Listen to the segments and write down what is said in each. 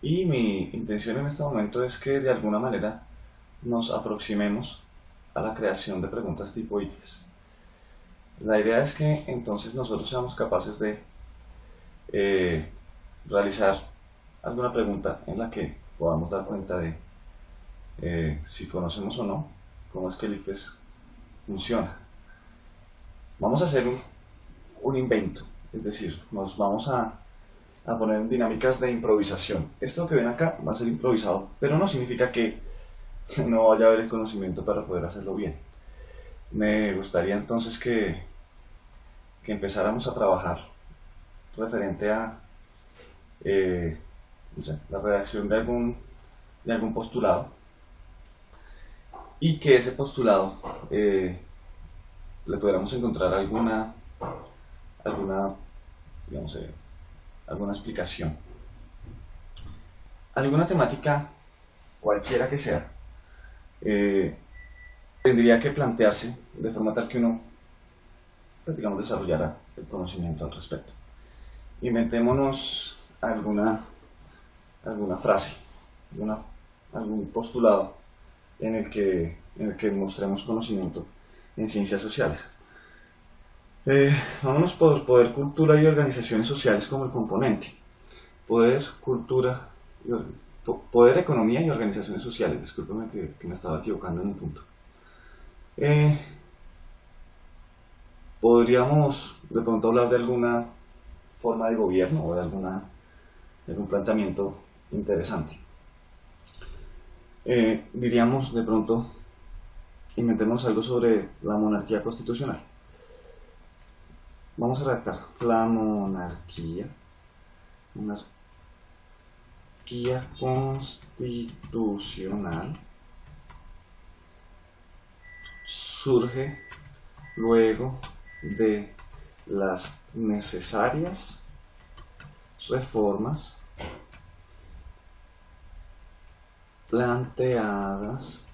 Y mi intención en este momento es que de alguna manera nos aproximemos a la creación de preguntas tipo ICFES. La idea es que entonces nosotros seamos capaces de eh, realizar alguna pregunta en la que podamos dar cuenta de si conocemos o no cómo es que el ICFES funciona. Vamos a hacer un invento, es decir, nos vamos a poner en dinámicas de improvisación. Esto que ven acá va a ser improvisado, pero no significa que no vaya a haber el conocimiento para poder hacerlo bien. Me gustaría entonces que empezáramos a trabajar referente a no sé, la redacción de algún postulado y que ese postulado le pudiéramos encontrar alguna digamos, alguna explicación, alguna temática cualquiera que sea, eh, tendría que plantearse de forma tal que uno, pues, digamos, desarrollara el conocimiento al respecto. Inventémonos alguna frase, algún postulado en el que mostremos conocimiento en ciencias sociales. Vámonos por poder, cultura y organizaciones sociales como el componente. Poder, cultura, poder, economía y organizaciones sociales. Discúlpeme que me estaba equivocando en un punto. Eh, Podríamos de pronto hablar de alguna forma de gobierno o de algún planteamiento interesante. Diríamos de pronto, inventemos algo sobre la monarquía constitucional. Vamos a redactar la monarquía constitucional surge luego de las necesarias reformas planteadas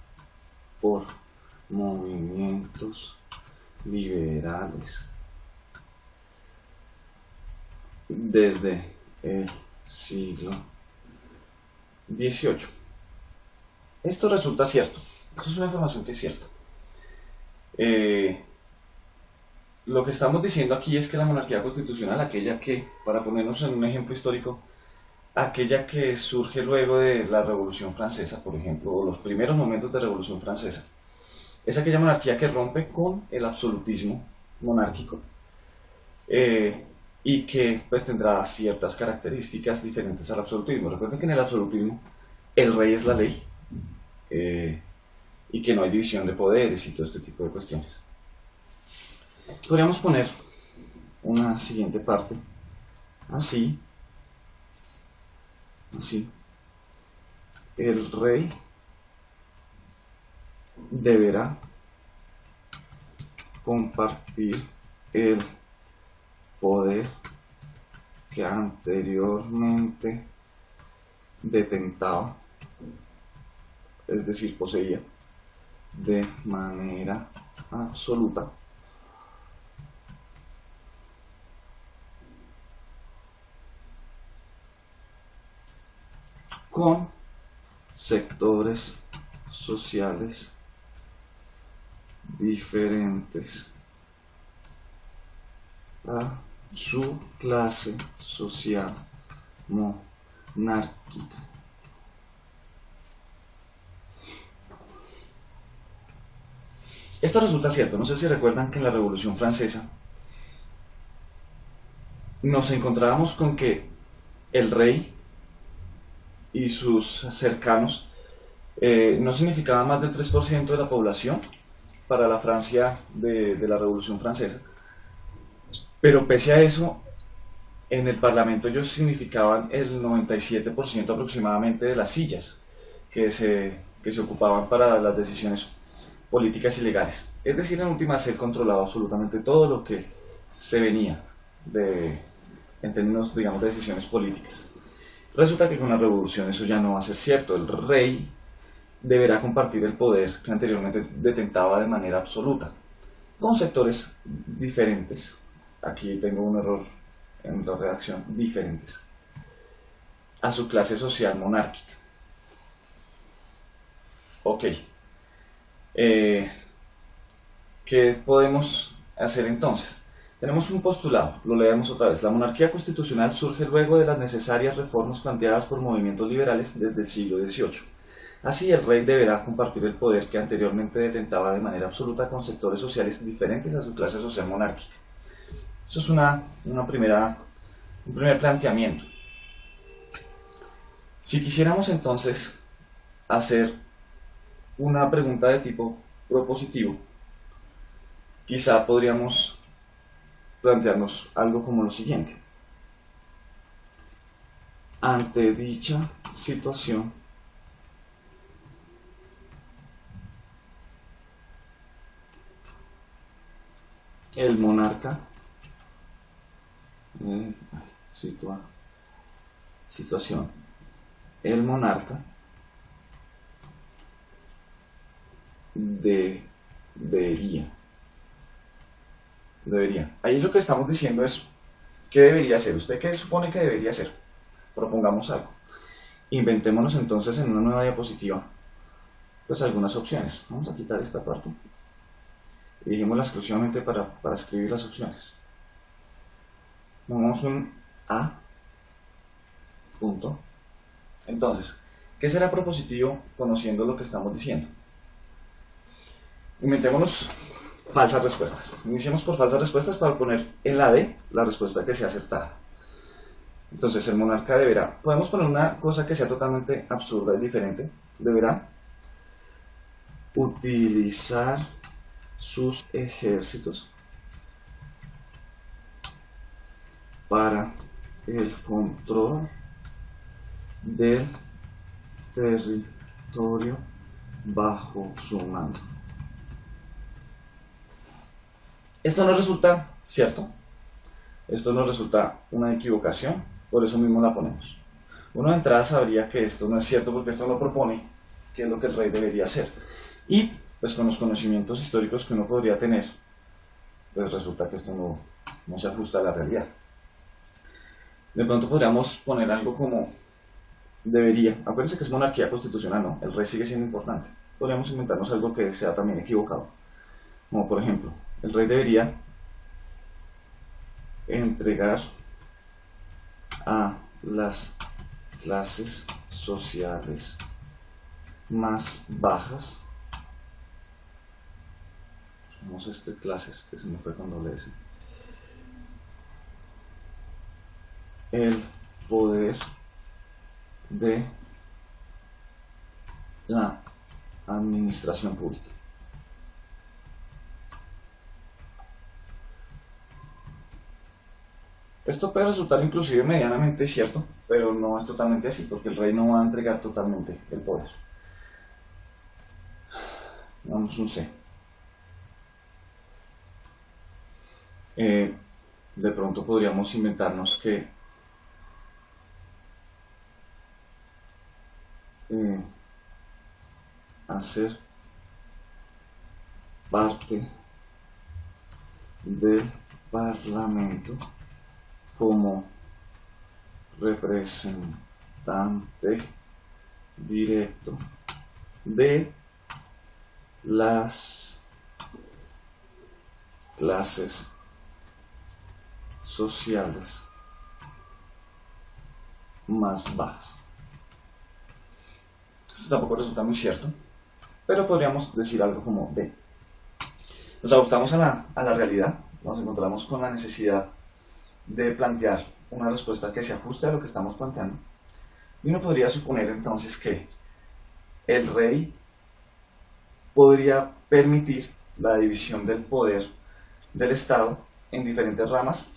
por movimientos liberales desde el siglo XVIII. Esto resulta cierto. Esto es una información que es cierta. Lo que estamos diciendo aquí es que la monarquía constitucional, aquella que, para ponernos en un ejemplo histórico, aquella que surge luego de la Revolución Francesa, por ejemplo, o los primeros momentos de la Revolución Francesa, es aquella monarquía que rompe con el absolutismo monárquico y que pues tendrá ciertas características diferentes al absolutismo. Recuerden que en el absolutismo el rey es la ley eh, y que no hay división de poderes y todo este tipo de cuestiones. Podríamos poner una siguiente parte así, así. El rey deberá compartir el poder que anteriormente detentaba, es decir, poseía de manera absoluta con sectores sociales diferentes a su clase social monárquica. Esto resulta cierto. No sé si recuerdan que en la Revolución Francesa nos encontrábamos con que el rey y sus cercanos no significaba más del 3% de la población para la Francia de la Revolución Francesa. Pero pese a eso, en el Parlamento ellos significaban el 97% aproximadamente de las sillas que se ocupaban para las decisiones políticas y legales. Es decir, en últimas, él controlaba absolutamente todo lo que se venía en términos, digamos, de decisiones políticas. Resulta que con la revolución eso ya no va a ser cierto. El rey deberá compartir el poder que anteriormente detentaba de manera absoluta, con sectores diferentes. Aquí tengo un error en la redacción, diferentes, a su clase social monárquica. Ok. ¿Qué podemos hacer entonces? Tenemos un postulado, lo leemos otra vez. La monarquía constitucional surge luego de las necesarias reformas planteadas por movimientos liberales desde el siglo XVIII. Así, el rey deberá compartir el poder que anteriormente detentaba de manera absoluta con sectores sociales diferentes a su clase social monárquica. Eso es un primer planteamiento. Si quisiéramos entonces hacer una pregunta de tipo propositivo, quizá podríamos plantearnos algo como lo siguiente. Ante dicha situación, el monarca situación. El monarca debería. Ahí lo que estamos diciendo es, ¿qué debería hacer? ¿Usted qué supone que debería hacer? Propongamos algo. Inventémonos entonces en una nueva diapositiva pues algunas opciones. Vamos a quitar esta parte y dijimosla exclusivamente para escribir las opciones. Pongamos un A punto. Entonces, ¿qué será propositivo conociendo lo que estamos diciendo? Inventémonos falsas respuestas. Iniciemos por falsas respuestas para poner en la D la respuesta que sea acertada. Entonces, el monarca deberá. Podemos poner una cosa que sea totalmente absurda y diferente. Deberá utilizar sus ejércitos para el control del territorio bajo su mando. Esto no resulta cierto, esto nos resulta una equivocación, por eso mismo la ponemos. Uno de entrada sabría que esto no es cierto porque esto no propone qué es lo que el rey debería hacer. Y pues con los conocimientos históricos que uno podría tener, pues resulta que esto no se ajusta a la realidad. De pronto podríamos poner algo como debería. Acuérdense que es monarquía constitucional, ¿no? El rey sigue siendo importante. Podríamos inventarnos algo que sea también equivocado. Como por ejemplo, el rey debería entregar a las clases sociales más bajas. Vamos a clases, que se me fue con doble S. El poder de la administración pública. Esto puede resultar inclusive medianamente cierto, pero no es totalmente así, porque el rey no va a entregar totalmente el poder. Damos un C. De pronto podríamos inventarnos que hacer parte del Parlamento como representante directo de las clases sociales más bajas. Esto tampoco resulta muy cierto, pero podríamos decir algo como D. Nos ajustamos a la realidad, nos encontramos con la necesidad de plantear una respuesta que se ajuste a lo que estamos planteando. Y uno podría suponer entonces que el rey podría permitir la división del poder del Estado en diferentes ramas,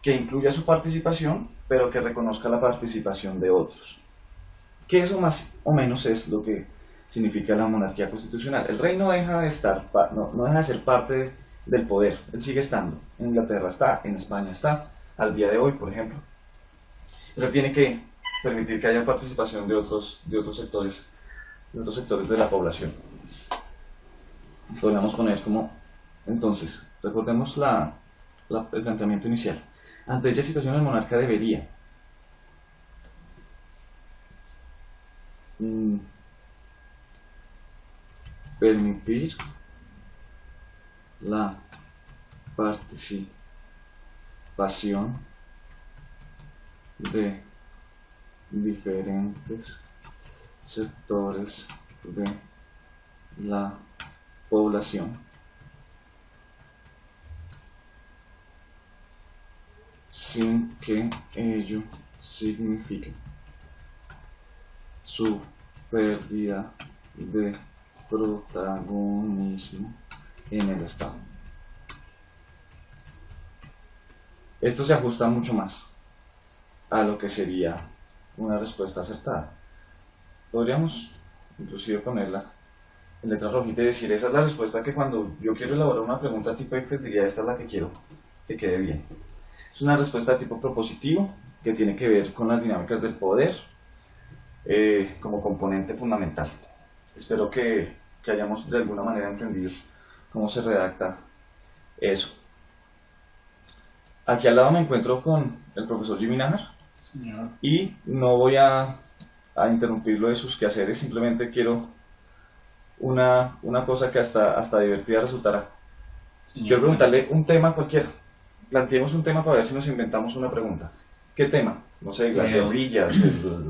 que incluya su participación, pero que reconozca la participación de otros. Que eso más o menos es lo que significa la monarquía constitucional. El rey no deja de ser parte del poder, él sigue estando. En Inglaterra está, en España está, al día de hoy, por ejemplo. Pero tiene que permitir que haya participación de otros sectores de la población. Podríamos poner como, entonces, recordemos el planteamiento inicial. Ante dicha situación el monarca debería mm, permitir la participación de diferentes sectores de la población sin que ello signifique su pérdida de protagonismo en el Estado. Esto se ajusta mucho más a lo que sería una respuesta acertada. Podríamos inclusive ponerla en letra rojita y decir, esa es la respuesta que cuando yo quiero elaborar una pregunta tipo ICFES diría, esta es la que quiero que quede bien. Es una respuesta tipo propositivo que tiene que ver con las dinámicas del poder como componente fundamental. Espero que hayamos de alguna manera entendido cómo se redacta eso. Aquí al lado me encuentro con el profesor Jimmy Najar y no voy a interrumpirlo de sus quehaceres, simplemente quiero una cosa que hasta divertida resultará. Quiero preguntarle un tema cualquiera. Planteemos un tema para ver si nos inventamos una pregunta. ¿Qué tema? No sé, las guerrillas,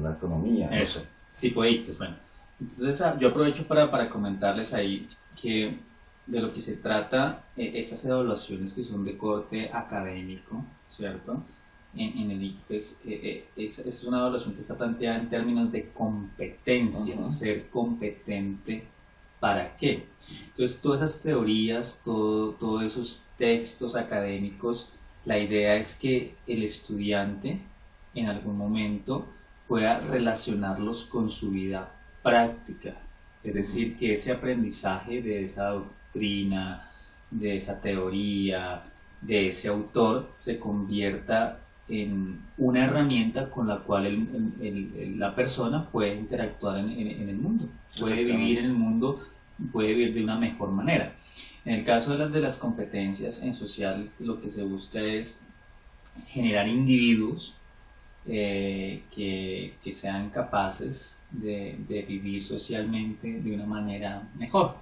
la economía. Eso, no sé. tipo de pues bueno. Entonces yo aprovecho para comentarles ahí que de lo que se trata, estas evaluaciones que son de corte académico, ¿cierto? En el ICFES, es una evaluación que está planteada en términos de competencias, ser competente, ¿para qué? Entonces, todas esas teorías, todos esos textos académicos, la idea es que el estudiante en algún momento pueda relacionarlos con su vida práctica, es decir, que ese aprendizaje de esa doctrina, de esa teoría, de ese autor, se convierta en una herramienta con la cual la persona puede interactuar en el mundo, puede vivir en el mundo, puede vivir de una mejor manera. En el caso de las competencias en sociales, lo que se busca es generar individuos que sean capaces de vivir socialmente de una manera mejor.